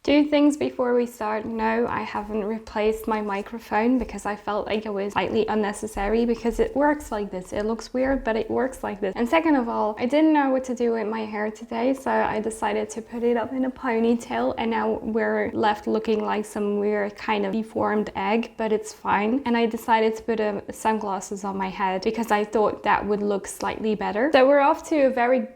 Two things before we start. No, I haven't replaced my microphone because I felt like it was slightly unnecessary because it works like this. It looks weird, but it works like this. And second of all, I didn't know what to do with my hair today, so I decided to put it up in a ponytail, and now we're left looking like some weird kind of deformed egg, but it's fine. And I decided to put sunglasses on my head because I thought that would look slightly better. So we're off to a very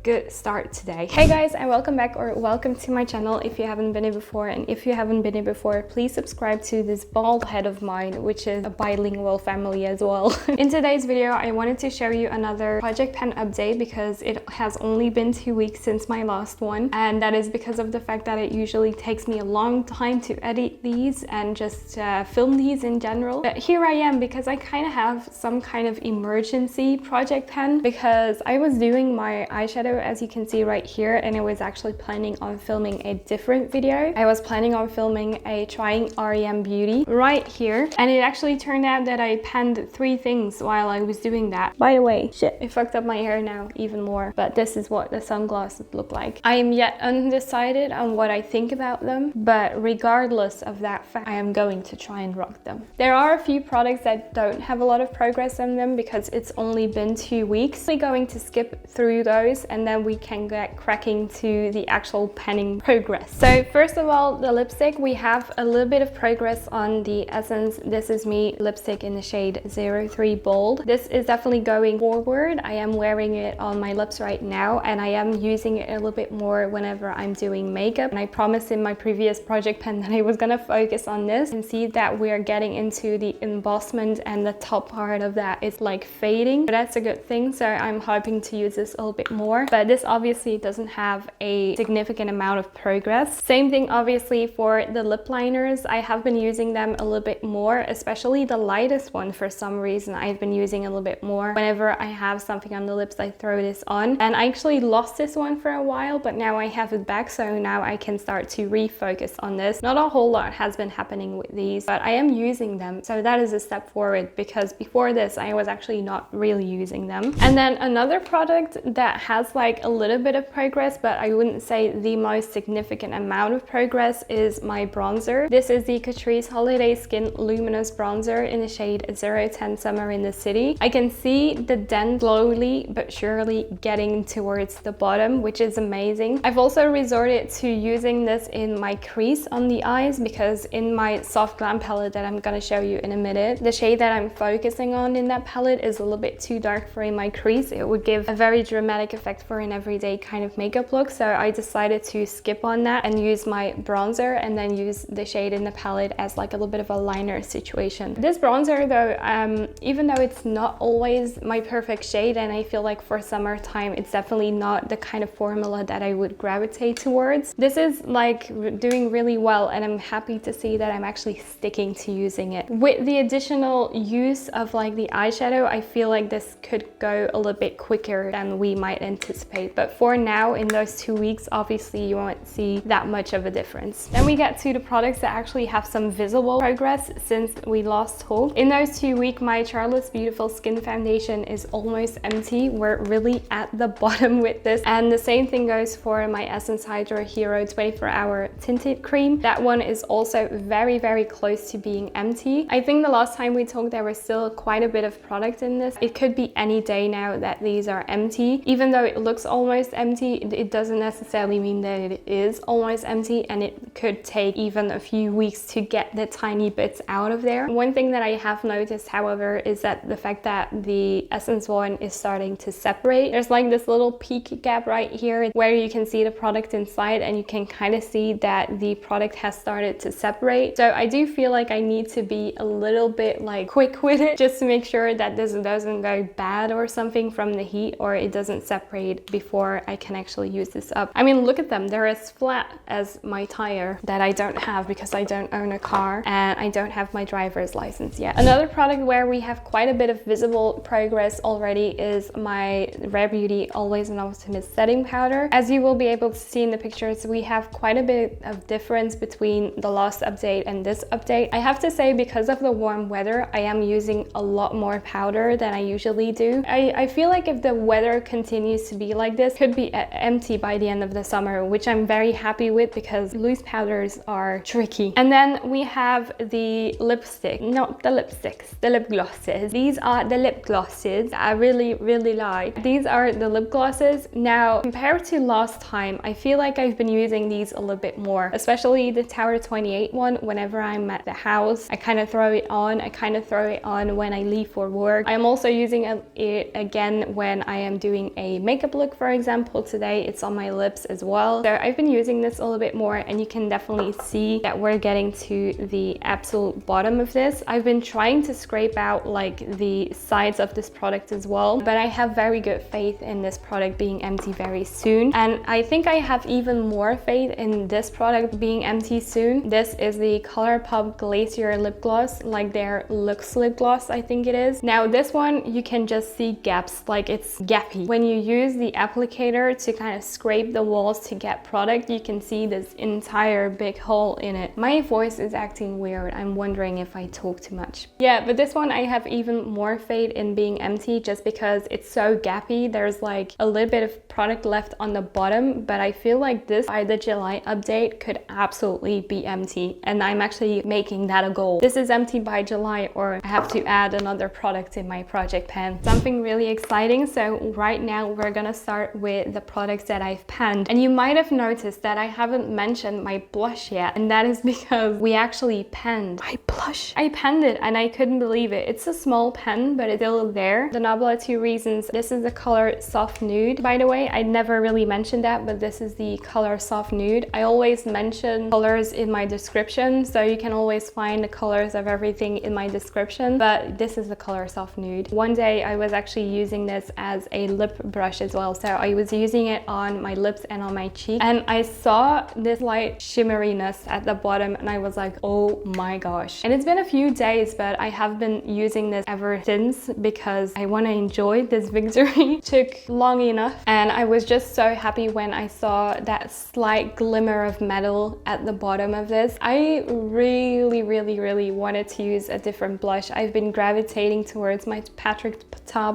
good start today. Hey guys, and welcome back, or welcome to my channel if you haven't been here before. And if you haven't been here before, please subscribe to this bald head of mine, which is a bilingual family as well. In today's video, I wanted to show you another project pen update because it has only been 2 weeks since my last one, and that is because of the fact that it usually takes me a long time to edit these and just film these in general. But here I am because I kind of have some kind of emergency project pen, because I was doing my eyeshadow, as you can see right here, and I was actually planning on filming a different video. I was planning on filming a trying REM Beauty right here, and it actually turned out that I penned 3 things while I was doing that. By the way, shit, it fucked up my hair now even more, but this is what the sunglasses look like. I am yet undecided on what I think about them, but regardless of that fact, I am going to try and rock them. There are a few products that don't have a lot of progress on them because it's only been 2 weeks. We're going to skip through those and then we can get cracking to the actual penning progress. So first of all, the lipstick, we have a little bit of progress on the Essence This Is Me lipstick in the shade 03 Bold. This is definitely going forward. I am wearing it on my lips right now, and I am using it a little bit more whenever I'm doing makeup. And I promised in my previous project pen that I was gonna focus on this, and see that we are getting into the embossment, and the top part of that is like fading. So that's a good thing. So I'm hoping to use this a little bit more, but this obviously doesn't have a significant amount of progress. Same thing obviously for the lip liners. I have been using them a little bit more, especially the lightest one. For some reason I've been using a little bit more. Whenever I have something on the lips, I throw this on, and I actually lost this one for a while, but now I have it back, so now I can start to refocus on this. Not a whole lot has been happening with these, but I am using them, so that is a step forward, because before this I was actually not really using them. And then another product that has like a little bit of progress, but I wouldn't say the most significant amount of progress, is my bronzer. This is the Catrice Holiday Skin Luminous bronzer in the shade 010 Summer in the City. I can see the dent slowly but surely getting towards the bottom, which is amazing. I've also resorted to using this in my crease on the eyes, because in my Soft Glam palette that I'm gonna show you in a minute, the shade that I'm focusing on in that palette is a little bit too dark for in my crease. It would give a very dramatic effect for an everyday kind of makeup look, so I decided to skip on that and use my bronzer, and then use the shade in the palette as like a little bit of a liner situation. This bronzer though, even though it's not always my perfect shade, and I feel like for summertime it's definitely not the kind of formula that I would gravitate towards, this is like doing really well, and I'm happy to see that I'm actually sticking to using it. With the additional use of like the eyeshadow, I feel like this could go a little bit quicker than we might anticipate, but for now, in those 2 weeks, obviously you won't see that much of a difference. Then we get to the products that actually have some visible progress since we last talked. In those 2 weeks, my Charlotte's Beautiful Skin Foundation is almost empty. We're really at the bottom with this, and the same thing goes for my Essence Hydro Hero 24-hour tinted cream. That one is also very close to being empty. I think the last time we talked, there was still quite a bit of product in this. It could be any day now that these are empty. Even though it looks almost empty, it doesn't necessarily mean that it is almost empty, and it could take even a few weeks to get the tiny bits out of there. One thing that I have noticed, however, is that the fact that the Essence one is starting to separate. There's like this little peak gap right here where you can see the product inside, and you can kind of see that the product has started to separate. So I do feel like I need to be a little bit like quick with it, just to make sure that this doesn't go bad or something from the heat, or it doesn't separate before I can actually use this up. I mean, look at them, they're as flat as my tire that I don't have because I don't own a car and I don't have my driver's license yet. Another product where we have quite a bit of visible progress already is my Rare Beauty Always an Optimist setting powder. As you will be able to see in the pictures, we have quite a bit of difference between the last update and this update. I have to say, because of the warm weather, I am using a lot more powder than I usually do. I feel like if the weather continues to be like this, it could be empty by the end of the summer, which I'm very happy with because loose powders are tricky. And then we have the lipstick, not the lipsticks, the lip glosses. These are the lip glosses I really like. These are the lip glosses. Now, compared to last time, I feel like I've been using these a little bit more, especially the Tower28 one. Whenever I'm at the house, I kind of throw it on. I kind of throw it on when I leave for work. I'm also using it again when I am doing a makeup look, for example. Today it's on my lips as well. So I've been using this a little bit more, and you can definitely see that we're getting to the absolute bottom of this. I've been trying to scrape out like the sides of this product as well, but I have very good faith in this product being empty very soon, and I think I have even more faith in this product being empty soon. This is the Colourpop Glacier lip gloss, like their Luxe lip gloss, I think it is. Now this one, you can just see gaps, like it's gappy. When you use the applicator to kind of scrape the walls to get product, you can see this entire big hole in it. My voice is acting weird. I'm wondering if I talk too much. Yeah, but this one I have even more faith in being empty just because it's so gappy. There's like a little bit of product left on the bottom, but I feel like this by the July update could absolutely be empty, and I'm actually making that a goal. This is empty by July, or I have to add another product in my project pan. Something really exciting. So right now we're gonna start with the products that I've panned, and you might have noticed that I haven't mentioned my blush yet, and that is because we actually panned my blush. I panned it and I couldn't believe it. It's a small pen, but it's still there. The Nabla Two Reasons. This is the color Soft Nude, by the way. I never really mentioned that, but this is the color Soft Nude. I always mention colors in my description, so you can always find the colors of everything in my description, but this is the color Soft Nude. One day I was actually using this as a lip brush as well, so I was using it on my lips and on my cheek, and I saw this light shimmeriness at the bottom, and I was like, oh my gosh. And it's been a few days, but I have been using this ever since because I want to enjoy this victory. Took long enough, and I was just so happy when I saw that slight glimmer of metal at the bottom of this. I really wanted to use a different blush. I've been gravitating towards my Patrick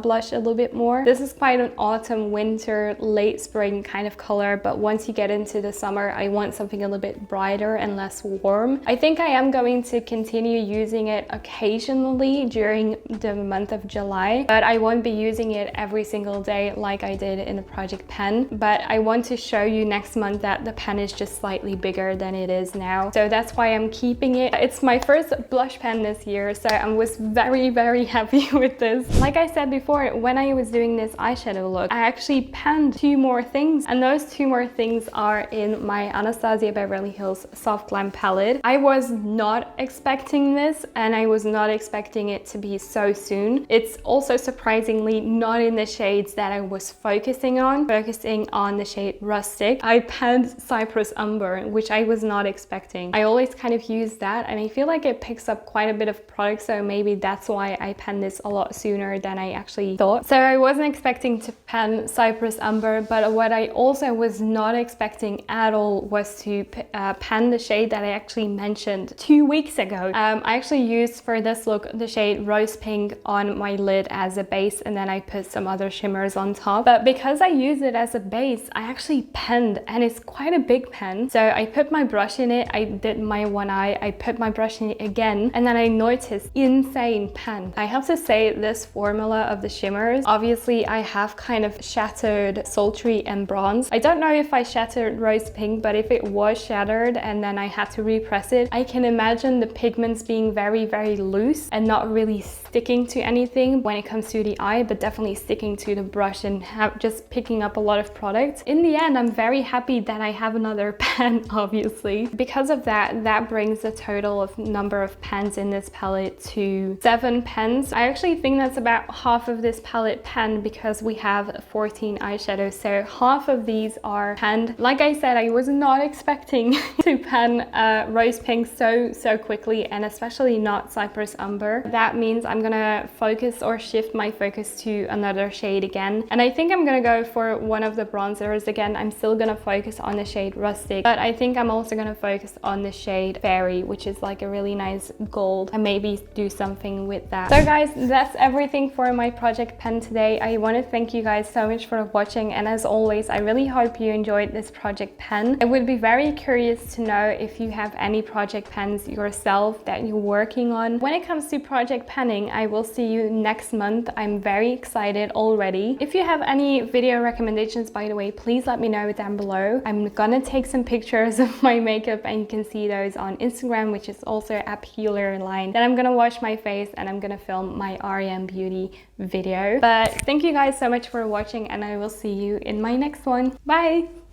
blush a little bit more. This is quite an autumn, winter, late spring kind of color, but once you get into the summer, I want something a little bit brighter and less warm. I think I am going to continue using it occasionally during the month of July, but I won't be using it every single day like I did in the project pen. But I want to show you next month that the pen is just slightly bigger than it is now, so that's why I'm keeping it. It's my first blush pen this year, so I was very happy with this. Like I said before, when I was doing this eyeshadow look, I actually panned 2 more things, and those 2 more things are in my Anastasia Beverly Hills Soft Glam palette. I was not expecting this, and I was not expecting it to be so soon. It's also surprisingly not in the shades that I was focusing on the shade Rustic. I panned Cypress Umber, which I was not expecting. I always kind of use that, and I feel like it picks up quite a bit of product, so maybe that's why I panned this a lot sooner than I actually thought. So I wasn't expecting to pan Cypress Umber, but what I also was not expecting at all was to pan the shade that I actually mentioned 2 weeks ago. I actually used for this look the shade Rose Pink on my lid as a base, and then I put some other shimmers on top. But because I use it as a base, I actually penned, and it's quite a big pen. So I put my brush in it, I did my one eye, I put my brush in it again, and then I noticed insane pen. I have to say, this formula of the shimmers, obviously I have kind of shattered Sultry and Bronze. I don't know if I shattered Rose Pink, but if it was shattered and then I had to repress it, I can imagine the pigments being very loose and not really sticking to anything when it comes to the eye, but definitely sticking to the brush and just picking up a lot of product. In the end, I'm very happy that I have another pen, obviously. Because of that, that brings the total of number of pens in this palette to 7 pens. I actually think that's about half of this palette pen because we have 14 eyeshadows, so half of these are penned. Like I said, I was not expecting to pen Rose Pink so quickly, and especially not Cypress Umber. That means I'm gonna focus or shift my focus to another shade again, and I think I'm gonna go for one of the bronzers again. I'm still gonna focus on the shade Rustic, but I think I'm also gonna focus on the shade Fairy, which is like a really nice gold, and maybe do something with that. So guys, that's everything for my project pen today. I want to thank you guys so much for watching, and as always, I really hope you enjoyed this project pen. pen. I would be very curious to know if you have any project pens yourself that you're working on. When it comes to project penning, I will see you next month. I'm very excited already. If you have any video recommendations, by the way, please let me know down below. I'm gonna take some pictures of my makeup and you can see those on Instagram, which is also at Line. Then I'm gonna wash my face and I'm gonna film my REM Beauty video. But thank you guys so much for watching and I will see you in my next one. Bye!